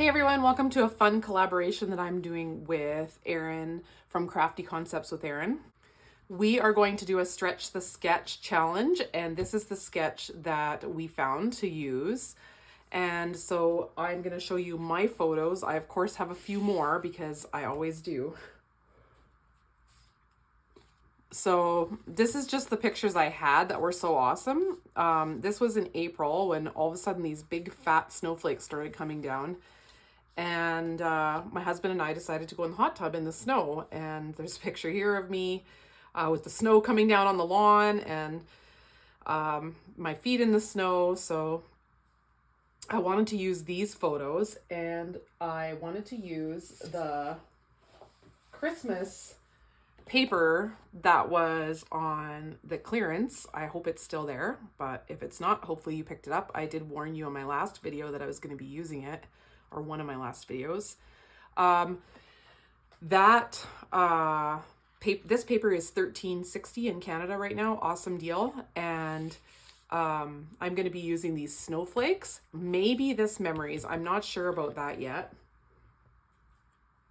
Hey everyone, welcome to a fun collaboration that I'm doing with Erin from Crafty Concepts with Erin. We are going to do a stretch the sketch challenge, and this is the sketch that we found to use. And so I'm going to show you my photos. I of course have a few more because I always do. So this is just the pictures I had that were so awesome. This was in April when all of a sudden these big fat snowflakes started coming down. And my husband and I decided to go in the hot tub in the snow. And there's a picture here of me with the snow coming down on the lawn and my feet in the snow. So I wanted to use these photos, and I wanted to use the Christmas paper that was on the clearance. I hope it's still there, but if it's not, hopefully you picked it up. I did warn you in my last video that I was going to be using it, or one of my last videos. This paper is $13.60 in Canada right now. Awesome deal. And I'm going to be using these snowflakes. Maybe this memories. I'm not sure about that yet.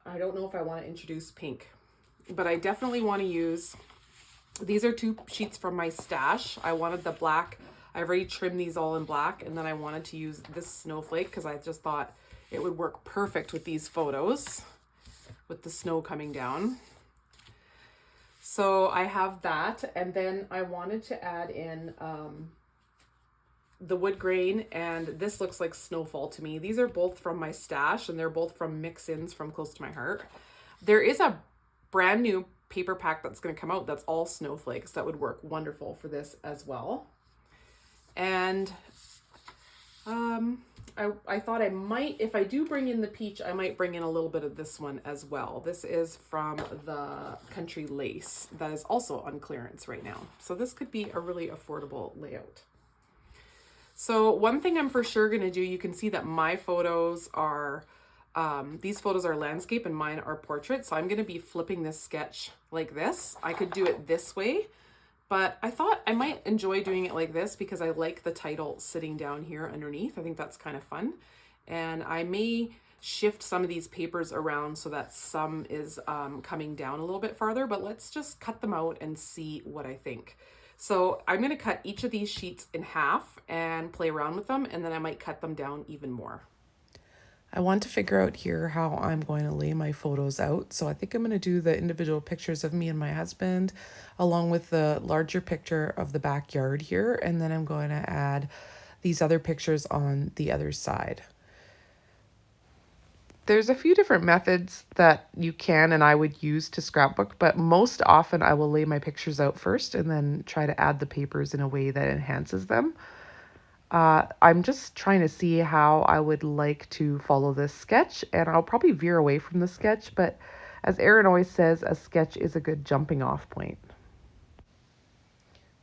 I don't know if I want to introduce pink, but I definitely want to use, these are 2 sheets from my stash. I wanted the black. I already trimmed these all in black, and then I wanted to use this snowflake because I just thought it would work perfect with these photos with the snow coming down. So I have that, and then I wanted to add in the wood grain, and this looks like snowfall to me. These are both from my stash, and they're both from mix-ins from Close to My Heart. There is a brand new paper pack that's going to come out that's all snowflakes that would work wonderful for this as well. And I thought I might, if I do bring in the peach, I might bring in a little bit of this one as well. This is from the Country Lace that is also on clearance right now. So this could be a really affordable layout. So one thing I'm for sure going to do, you can see that my photos are, these photos are landscape and mine are portrait. So I'm going to be flipping this sketch like this. I could do it this way, but I thought I might enjoy doing it like this because I like the title sitting down here underneath. I think that's kind of fun. And I may shift some of these papers around so that some is coming down a little bit farther, but let's just cut them out and see what I think. So I'm going to cut each of these sheets in half and play around with them, and then I might cut them down even more. I want to figure out here how I'm going to lay my photos out. So I think I'm going to do the individual pictures of me and my husband, along with the larger picture of the backyard here. And then I'm going to add these other pictures on the other side. There's a few different methods that you can and I would use to scrapbook, but most often I will lay my pictures out first and then try to add the papers in a way that enhances them. I'm just trying to see how I would like to follow this sketch, and I'll probably veer away from the sketch, but as Erin always says, a sketch is a good jumping off point.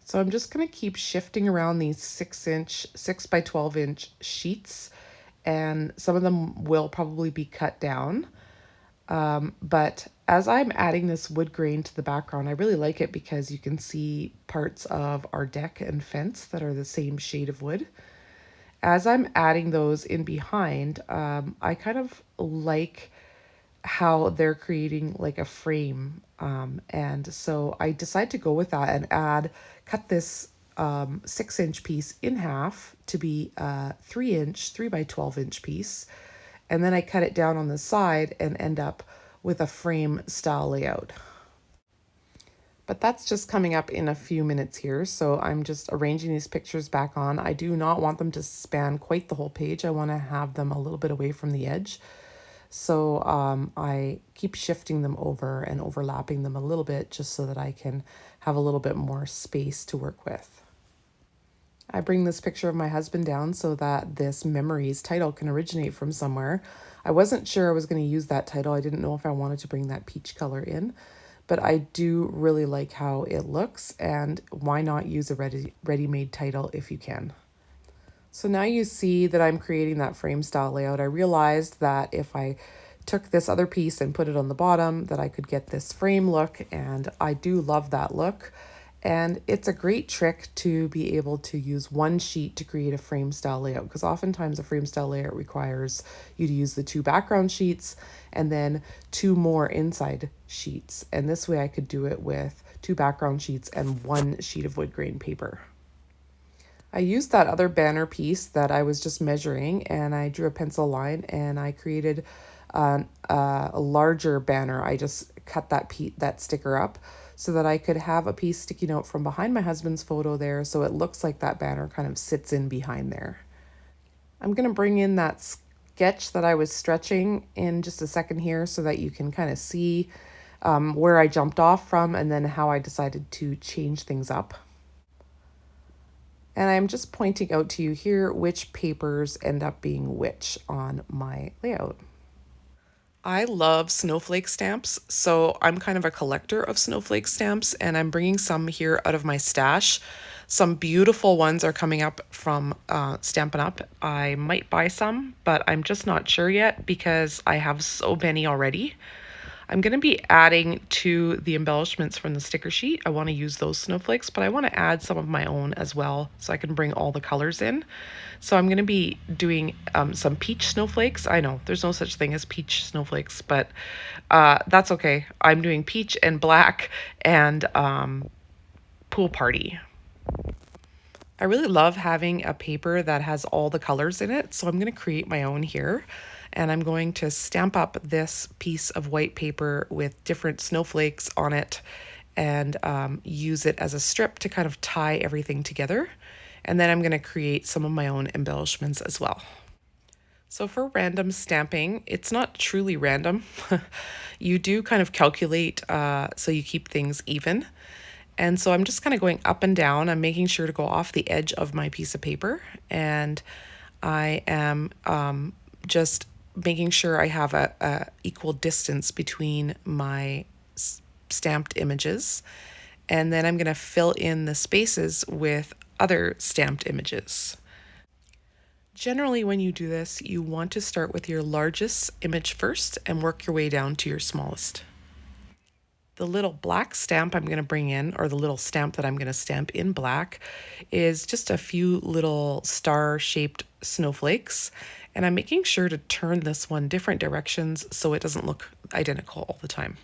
So I'm just going to keep shifting around these 6 by 12 inch sheets, and some of them will probably be cut down. But as I'm adding this wood grain to the background, I really like it because you can see parts of our deck and fence that are the same shade of wood. As I'm adding those in behind, I kind of like how they're creating like a frame. And so I decide to go with that and cut this 6 inch piece in half to be a 3 by 12 inch piece. And then I cut it down on the side and end up with a frame style layout. But that's just coming up in a few minutes here. So I'm just arranging these pictures back on. I do not want them to span quite the whole page. I want to have them a little bit away from the edge. So I keep shifting them over and overlapping them a little bit just so that I can have a little bit more space to work with. I bring this picture of my husband down so that this memories title can originate from somewhere. I wasn't sure I was going to use that title. I didn't know if I wanted to bring that peach color in, but I do really like how it looks, and why not use a ready-made title if you can. So now you see that I'm creating that frame style layout. I realized that if I took this other piece and put it on the bottom, that I could get this frame look, and I do love that look. And it's a great trick to be able to use one sheet to create a frame style layout, because oftentimes a frame style layout requires you to use the two background sheets and then two more inside sheets. And this way I could do it with two background sheets and one sheet of wood grain paper. I used that other banner piece that I was just measuring, and I drew a pencil line and I created a larger banner. I just cut that sticker up so that I could have a piece sticking out from behind my husband's photo there, so it looks like that banner kind of sits in behind there. I'm going to bring in that sketch that I was stretching in just a second here so that you can kind of see where I jumped off from and then how I decided to change things up. And I'm just pointing out to you here which papers end up being which on my layout. I love snowflake stamps, so I'm kind of a collector of snowflake stamps, and I'm bringing some here out of my stash. Some beautiful ones are coming up from Stampin' Up. I might buy some, but I'm just not sure yet because I have so many already. I'm going to be adding to the embellishments from the sticker sheet. I want to use those snowflakes, but I want to add some of my own as well so I can bring all the colors in. So I'm going to be doing some peach snowflakes. I know there's no such thing as peach snowflakes, but that's okay. I'm doing peach and black and pool party. I really love having a paper that has all the colors in it, so I'm going to create my own here. And I'm going to stamp up this piece of white paper with different snowflakes on it and use it as a strip to kind of tie everything together. And then I'm going to create some of my own embellishments as well. So for random stamping, it's not truly random. You do kind of calculate so you keep things even. And so I'm just kind of going up and down. I'm making sure to go off the edge of my piece of paper. And I am just making sure I have a equal distance between my stamped images. And then I'm going to fill in the spaces with other stamped images. Generally, when you do this, you want to start with your largest image first and work your way down to your smallest. The little black stamp I'm going to bring in, or the little stamp that I'm going to stamp in black, is just a few little star-shaped snowflakes. And I'm making sure to turn this one different directions so it doesn't look identical all the time.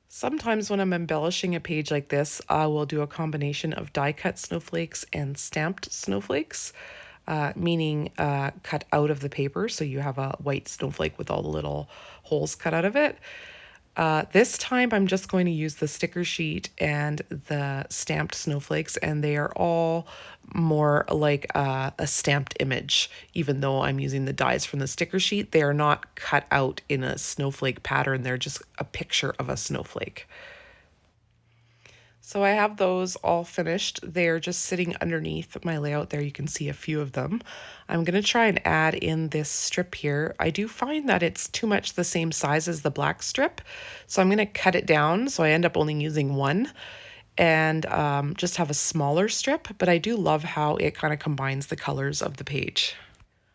Sometimes when I'm embellishing a page like this, I will do a combination of die-cut snowflakes and stamped snowflakes, meaning cut out of the paper, so you have a white snowflake with all the little holes cut out of it. This time I'm just going to use the sticker sheet and the stamped snowflakes, and they are all more like a stamped image. Even though I'm using the dies from the sticker sheet, they are not cut out in a snowflake pattern. They're just a picture of a snowflake. So I have those all finished. They're just sitting underneath my layout there. You can see a few of them. I'm going to try and add in this strip here. I do find that it's too much the same size as the black strip. So I'm going to cut it down so I end up only using one and just have a smaller strip. But I do love how it kind of combines the colors of the page.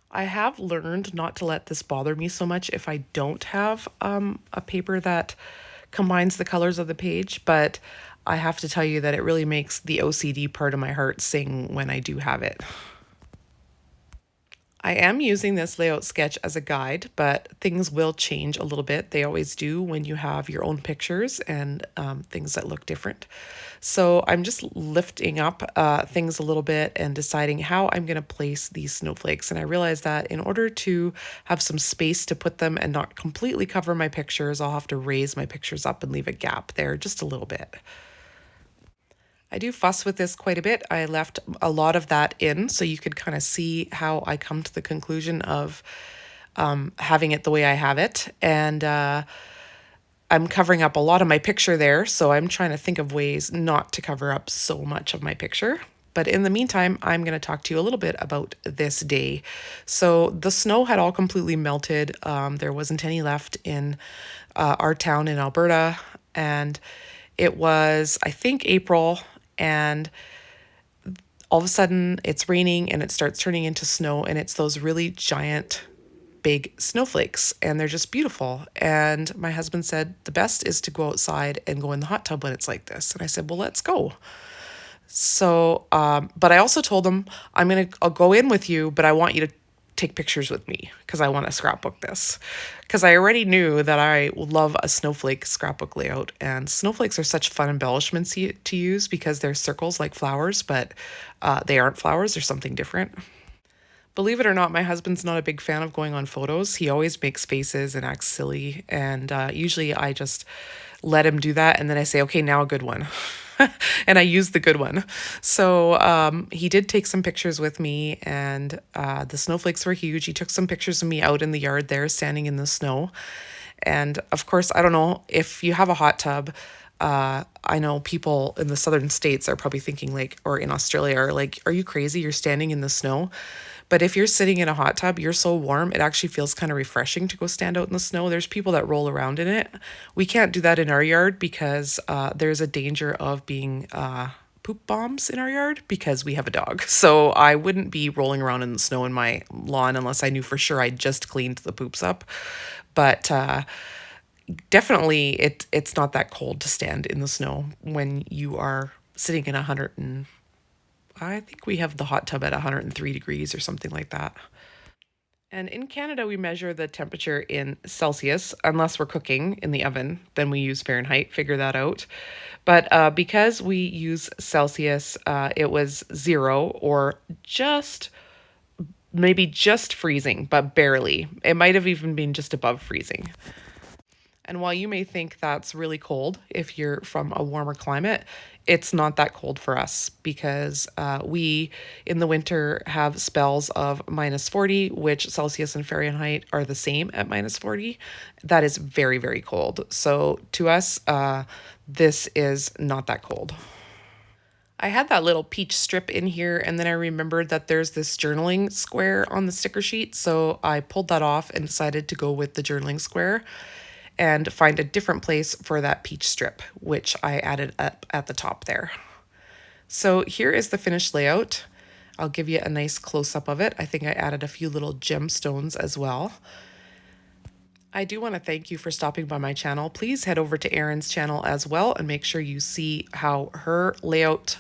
I have learned not to let this bother me so much if I don't have a paper that combines the colors of the page, but I have to tell you that it really makes the OCD part of my heart sing when I do have it. I am using this layout sketch as a guide, but things will change a little bit. They always do when you have your own pictures and things that look different. So I'm just lifting up things a little bit and deciding how I'm going to place these snowflakes. And I realized that in order to have some space to put them and not completely cover my pictures, I'll have to raise my pictures up and leave a gap there just a little bit. I do fuss with this quite a bit. I left a lot of that in so you could kind of see how I come to the conclusion of having it the way I have it. And I'm covering up a lot of my picture there, so I'm trying to think of ways not to cover up so much of my picture. But in the meantime, I'm going to talk to you a little bit about this day. So the snow had all completely melted. There wasn't any left in our town in Alberta. And it was, I think, April. And all of a sudden it's raining and it starts turning into snow, and it's those really giant big snowflakes, and they're just beautiful. And my husband said the best is to go outside and go in the hot tub when it's like this. And I said, well, let's go. So, but I also told him, I'll go in with you, but I want you to take pictures with me because I want to scrapbook this. Because I already knew that I love a snowflake scrapbook layout, and snowflakes are such fun embellishments to use because they're circles like flowers, but they aren't flowers, they're something different. Believe it or not, my husband's not a big fan of going on photos. He always makes faces and acts silly, and usually I just let him do that, and then I say, okay, now a good one. And I use the good one. So he did take some pictures with me, and the snowflakes were huge. He took some pictures of me out in the yard there, standing in the snow. And of course, I don't know if you have a hot tub. I know people in the southern states are probably thinking like, or in Australia are like, are you crazy? You're standing in the snow. But if you're sitting in a hot tub, you're so warm, it actually feels kind of refreshing to go stand out in the snow. There's people that roll around in it. We can't do that in our yard because there's a danger of being poop bombs in our yard because we have a dog. So I wouldn't be rolling around in the snow in my lawn unless I knew for sure I'd just cleaned the poops up. But definitely it's not that cold to stand in the snow when you are sitting in I think we have the hot tub at 103 degrees or something like that. And in Canada, we measure the temperature in Celsius, unless we're cooking in the oven, then we use Fahrenheit, figure that out. But because we use Celsius, it was 0 or maybe just freezing, but barely. It might have even been just above freezing. And while you may think that's really cold if you're from a warmer climate, it's not that cold for us because we in the winter have spells of -40, which Celsius and Fahrenheit are the same at -40. That is very, very cold. So to us, this is not that cold. I had that little peach strip in here, and then I remembered that there's this journaling square on the sticker sheet, so I pulled that off and decided to go with the journaling square and find a different place for that peach strip, which I added up at the top there. So here is the finished layout. I'll give you a nice close-up of it. I think I added a few little gemstones as well. I do want to thank you for stopping by my channel. Please head over to Erin's channel as well and make sure you see how her layout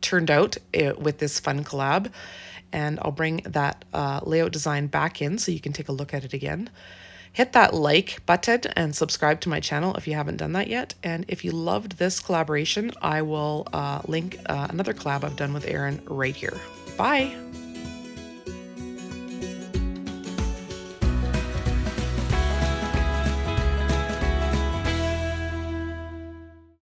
turned out with this fun collab. And I'll bring that layout design back in so you can take a look at it again. Hit that like button and subscribe to my channel if you haven't done that yet. And if you loved this collaboration, I will link another collab I've done with Erin right here. Bye!